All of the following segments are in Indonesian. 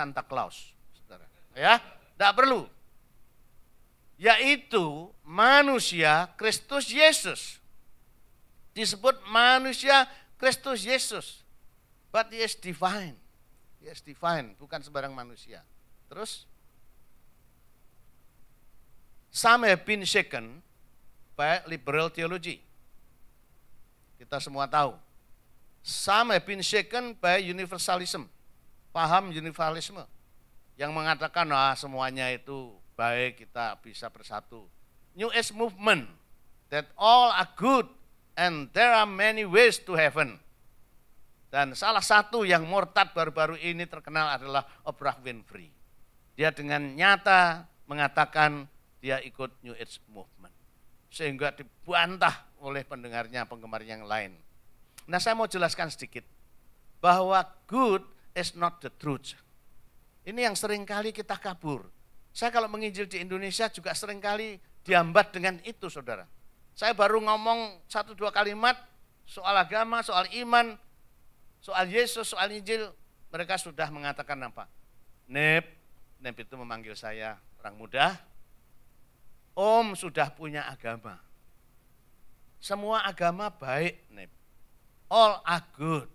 Santa Claus, saudara. Ya, tidak perlu. Yaitu manusia Kristus Yesus. Disebut manusia Kristus Yesus. But he is divine. He is divine, bukan sembarang manusia. Terus, some have been shaken by liberal theology. Kita semua tahu. Some have been shaken by universalism. Paham universalisme. Yang mengatakan, semuanya itu baik, kita bisa bersatu. New Age movement, that all are good and there are many ways to heaven. Dan salah satu yang murtad baru-baru ini terkenal adalah Oprah Winfrey. Dia dengan nyata mengatakan dia ikut New Age movement. Sehingga dibantah oleh pendengarnya, penggemarnya yang lain. Nah, saya mau jelaskan sedikit bahwa good is not the truth. Ini yang seringkali kita kabur. Saya kalau menginjil di Indonesia juga seringkali dihambat dengan itu, saudara. Saya baru ngomong 1-2 kalimat soal agama, soal iman, soal Yesus, soal Injil. Mereka sudah mengatakan apa? Nep itu memanggil saya orang muda. Om sudah punya agama. Semua agama baik, Nep. All are good.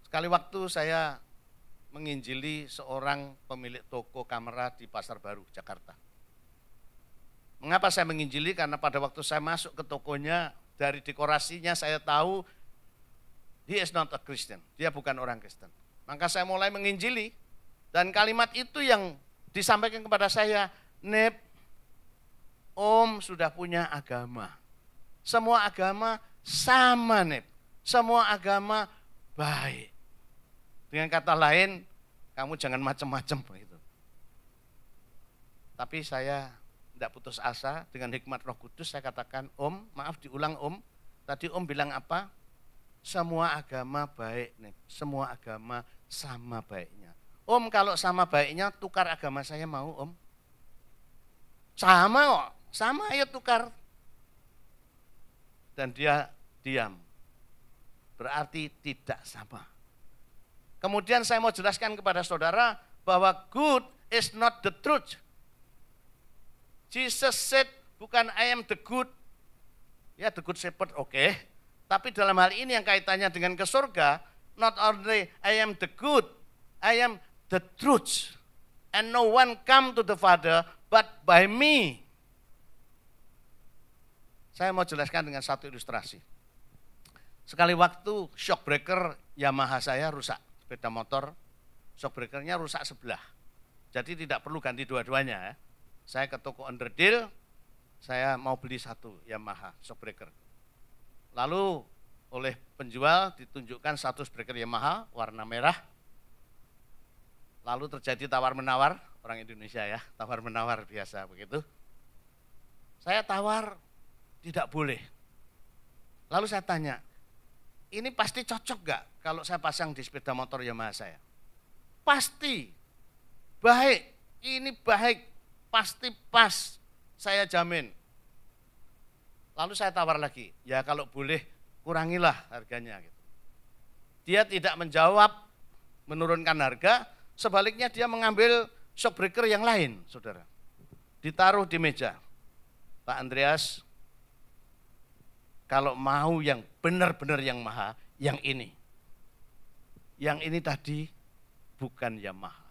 Sekali waktu saya menginjili seorang pemilik toko kamera di Pasar Baru, Jakarta. Mengapa saya menginjili? Karena pada waktu saya masuk ke tokonya, dari dekorasinya saya tahu he is not a Christian, dia bukan orang Kristen. Maka saya mulai menginjili, dan kalimat itu yang disampaikan kepada saya, Nep, Om sudah punya agama. Semua agama sama, Nep. Semua agama baik. Dengan kata lain, kamu jangan macam-macam begitu. Tapi saya tidak putus asa, dengan hikmat Roh Kudus saya katakan, Om, maaf diulang Om, tadi Om bilang apa? Semua agama baik, Nep. Semua agama sama baiknya. Om, kalau sama baiknya tukar agama saya mau, Om. Sama kok, sama ayo tukar. Dan dia diam. Berarti tidak sama. Kemudian saya mau jelaskan kepada saudara bahwa good is not the truth. Jesus said, bukan I am the good. Ya, the good shepherd, oke. Tapi dalam hal ini yang kaitannya dengan ke surga, not only I am the good, I am the truth. And no one come to the Father but by me. Saya mau jelaskan dengan satu ilustrasi. Sekali waktu shock breaker Yamaha saya rusak, sepeda motor, shock breakernya rusak sebelah. Jadi tidak perlu ganti dua-duanya. Saya ke toko underdeal, saya mau beli satu Yamaha shock breaker. Lalu oleh penjual ditunjukkan satu shock breaker Yamaha warna merah. Lalu terjadi tawar-menawar, orang Indonesia ya, tawar-menawar biasa begitu. Saya tawar, tidak boleh. Lalu saya tanya, ini pasti cocok gak kalau saya pasang di sepeda motor Yamaha saya? Pasti, baik, ini baik, pasti pas, saya jamin. Lalu saya tawar lagi, ya kalau boleh kurangilah harganya. Dia tidak menjawab menurunkan harga, sebaliknya dia mengambil shock breaker yang lain, saudara. Ditaruh di meja. Pak Andreas, kalau mau yang benar-benar yang Maha, yang ini. Yang ini tadi bukan Yamaha.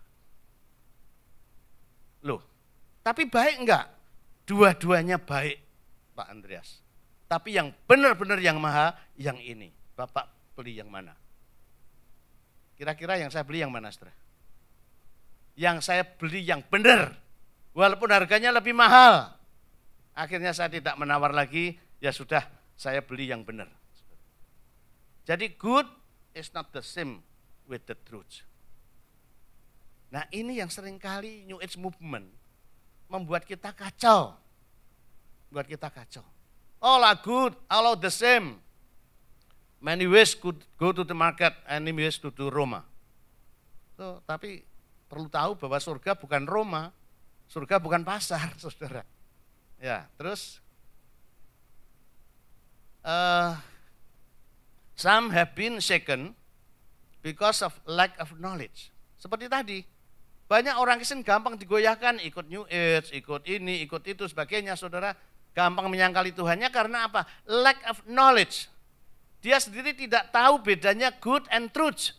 Loh, tapi baik enggak? Dua-duanya baik, Pak Andreas. Tapi yang benar-benar yang Maha, yang ini. Bapak beli yang mana? Kira-kira yang saya beli yang mana, saudara? Yang saya beli yang benar, walaupun harganya lebih mahal. Akhirnya saya tidak menawar lagi, ya sudah, saya beli yang benar. Jadi good is not the same with the truth. Nah, ini yang seringkali New Age movement membuat kita kacau. Buat kita kacau. All are good, all are the same. Many ways could go to the market, and many ways to Roma. So, tapi perlu tahu bahwa surga bukan Roma, surga bukan pasar, saudara. Ya, terus some have been shaken because of lack of knowledge. Seperti tadi, banyak orang Kristen gampang digoyahkan, ikut New Age, ikut ini, ikut itu, sebagainya, saudara. Gampang menyangkali Tuhannya karena apa? Lack of knowledge. Dia sendiri tidak tahu bedanya good and truth.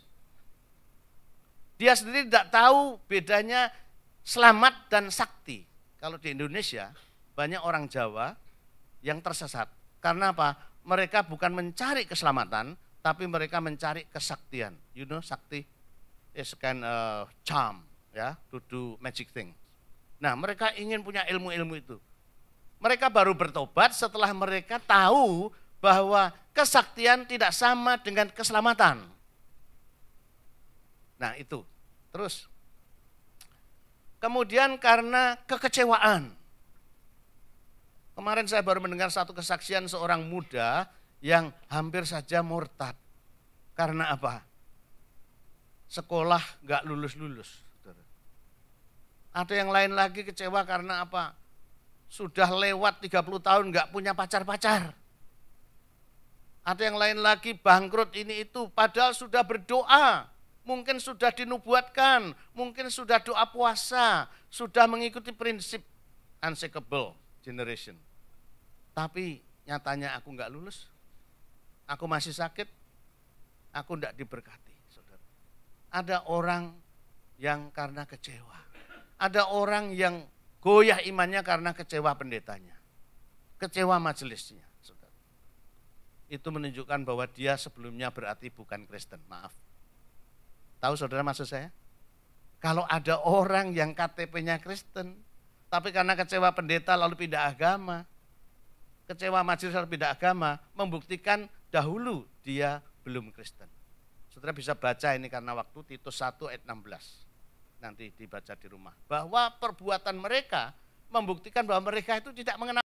Dia sendiri tidak tahu bedanya selamat dan sakti. Kalau di Indonesia, banyak orang Jawa yang tersesat. Karena apa? Mereka bukan mencari keselamatan, tapi mereka mencari kesaktian. You know, sakti is kind of charm, ya, to do magic thing. Nah, mereka ingin punya ilmu-ilmu itu. Mereka baru bertobat setelah mereka tahu bahwa kesaktian tidak sama dengan keselamatan. Nah, itu. Terus, kemudian karena kekecewaan. Kemarin saya baru mendengar satu kesaksian seorang muda yang hampir saja murtad. Karena apa? Sekolah nggak lulus-lulus. Ada yang lain lagi kecewa karena apa? Sudah lewat 30 tahun nggak punya pacar-pacar. Ada yang lain lagi bangkrut ini itu, padahal sudah berdoa. Mungkin sudah dinubuatkan, mungkin sudah doa puasa, sudah mengikuti prinsip unshakable generation. Tapi nyatanya aku nggak lulus, aku masih sakit, aku tidak diberkati. Saudara. Ada orang yang karena kecewa, ada orang yang goyah imannya karena kecewa pendetanya, kecewa majelisnya. Saudara. Itu menunjukkan bahwa dia sebelumnya berarti bukan Kristen, maaf. Tahu saudara maksud saya? Kalau ada orang yang KTP-nya Kristen, tapi karena kecewa pendeta lalu pindah agama, kecewa majelis lalu pindah agama, membuktikan dahulu dia belum Kristen. Saudara bisa baca ini karena waktu, Titus 1 ayat 16. Nanti dibaca di rumah. Bahwa perbuatan mereka membuktikan bahwa mereka itu tidak mengenal